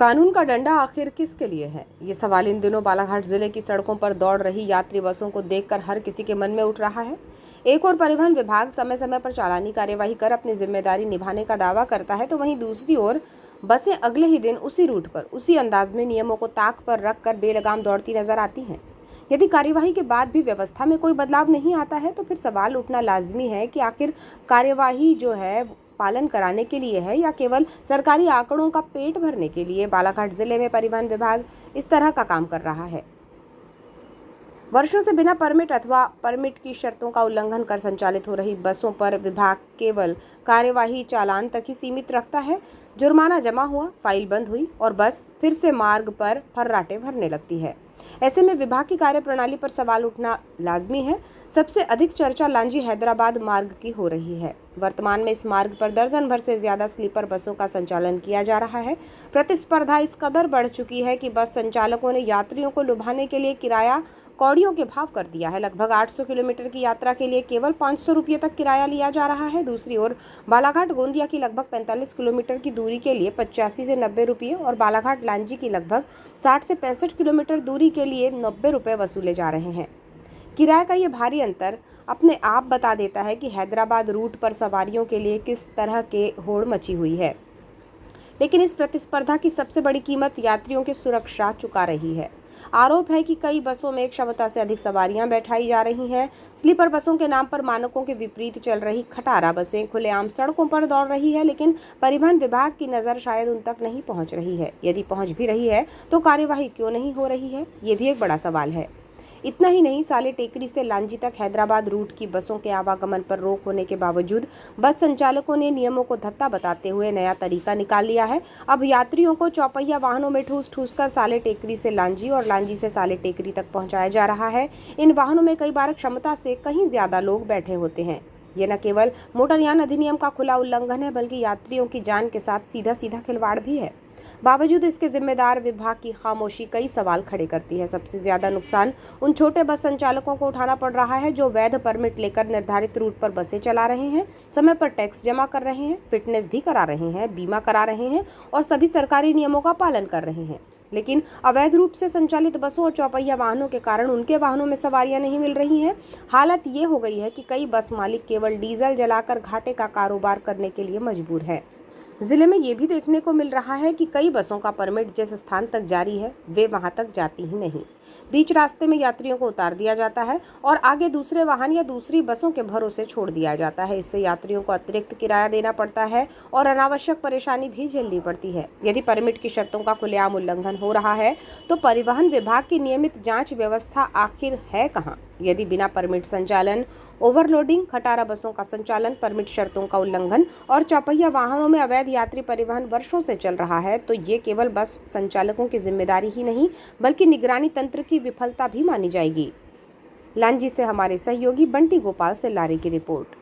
कानून का डंडा आखिर किसके लिए है? ये सवाल इन दिनों बालाघाट जिले की सड़कों पर दौड़ रही यात्री बसों को देखकर हर किसी के मन में उठ रहा है। एक और परिवहन विभाग समय समय पर चालानी कार्यवाही कर अपनी जिम्मेदारी निभाने का दावा करता है, तो वहीं दूसरी ओर बसें अगले ही दिन उसी रूट पर उसी अंदाज में नियमों को ताक पर रखकर बेलगाम दौड़ती नजर आती हैं। यदि कार्यवाही के बाद भी व्यवस्था में कोई बदलाव नहीं आता है, तो फिर सवाल उठना लाजमी है कि आखिर कार्यवाही जो है पालन कराने के लिए है या केवल सरकारी आंकड़ों का पेट भरने के लिए बालाघाट जिले में परिवहन विभाग इस तरह का काम कर रहा है। वर्षों से बिना परमिट अथवा परमिट की शर्तों का उल्लंघन कर संचालित हो रही बसों पर विभाग केवल कार्यवाही चालान तक ही सीमित रखता है। जुर्माना जमा हुआ, फाइल बंद हुई और बस फिर से मार्ग पर फर्राटे भरने लगती है। ऐसे में विभाग की कार्यप्रणाली पर सवाल उठना लाजमी है। सबसे अधिक चर्चा लांजी हैदराबाद मार्ग की हो रही है। वर्तमान में इस मार्ग पर दर्जन भर से ज्यादा स्लीपर बसों का संचालन किया जा रहा है। प्रतिस्पर्धा इस कदर बढ़ चुकी है कि बस संचालकों ने यात्रियों को लुभाने के लिए किराया कौड़ियों के भाव कर दिया है। लगभग 800 किलोमीटर की यात्रा के लिए केवल 500 रुपये तक किराया लिया जा रहा है। दूसरी ओर बालाघाट गोंदिया की लगभग 45 किलोमीटर की दूरी के लिए 85 से 90 रुपये और बालाघाट लांजी की लगभग 60 से 65 किलोमीटर दूरी के लिए 90 रुपये वसूले जा रहे हैं। किराए का ये भारी अंतर अपने आप बता देता है कि हैदराबाद रूट पर सवारियों के लिए किस तरह के होड़ मची हुई है। लेकिन इस प्रतिस्पर्धा की सबसे बड़ी कीमत यात्रियों की सुरक्षा चुका रही है। आरोप है कि कई बसों में एक क्षमता से अधिक सवारियां बैठाई जा रही हैं। स्लीपर बसों के नाम पर मानकों के विपरीत चल रही खटारा बसें खुलेआम सड़कों पर दौड़ रही है, लेकिन परिवहन विभाग की नज़र शायद उन तक नहीं पहुंच रही है। यदि पहुंच भी रही है तो कार्यवाही क्यों नहीं हो रही है, ये भी एक बड़ा सवाल है। इतना ही नहीं, साले टेकरी से लांजी तक हैदराबाद रूट की बसों के आवागमन पर रोक होने के बावजूद बस संचालकों ने नियमों को धत्ता बताते हुए नया तरीका निकाल लिया है। अब यात्रियों को चौपहिया वाहनों में ठूस ठूस कर साले टेकरी से लांजी और लांजी से साले टेकरी तक पहुंचाया जा रहा है। इन वाहनों में कई बार क्षमता से कहीं ज्यादा लोग बैठे होते हैं। ये न केवल मोटरयान अधिनियम का खुला उल्लंघन है, बल्कि यात्रियों की जान के साथ सीधा सीधा खिलवाड़ भी है। बावजूद इसके जिम्मेदार विभाग की खामोशी कई सवाल खड़े करती है। सबसे ज्यादा नुकसान उन छोटे बस संचालकों को उठाना पड़ रहा है जो वैध परमिट लेकर निर्धारित रूट पर बसें चला रहे हैं, समय पर टैक्स जमा कर रहे हैं, फिटनेस भी करा रहे हैं, बीमा करा रहे हैं और सभी सरकारी नियमों का पालन कर रहे हैं। लेकिन अवैध रूप से संचालित बसों और चौपहिया वाहनों के कारण उनके वाहनों में सवारियां नहीं मिल रही हैं। हालत ये हो गई है कि कई बस मालिक केवल डीजल जलाकर घाटे का कारोबार करने के लिए मजबूर है। जिले में ये भी देखने को मिल रहा है कि कई बसों का परमिट जिस स्थान तक जारी है वे वहां तक जाती ही नहीं। बीच रास्ते में यात्रियों को उतार दिया जाता है और आगे दूसरे वाहन या दूसरी बसों के भरोसे छोड़ दिया जाता है। इससे यात्रियों को अतिरिक्त किराया देना पड़ता है और अनावश्यक परेशानी भी झेलनी पड़ती है। यदि परमिट की शर्तों का खुलेआम उल्लंघन हो रहा है तो परिवहन विभाग की नियमित जांच व्यवस्था आखिर है कहाँ? यदि बिना परमिट संचालन, ओवरलोडिंग, खटारा बसों का संचालन, परमिट शर्तों का उल्लंघन और चौपहिया वाहनों में अवैध यात्री परिवहन वर्षों से चल रहा है, तो ये केवल बस संचालकों की जिम्मेदारी ही नहीं बल्कि निगरानी तंत्र की विफलता भी मानी जाएगी। लांजी से हमारे सहयोगी बंटी गोपाल से लारी की रिपोर्ट।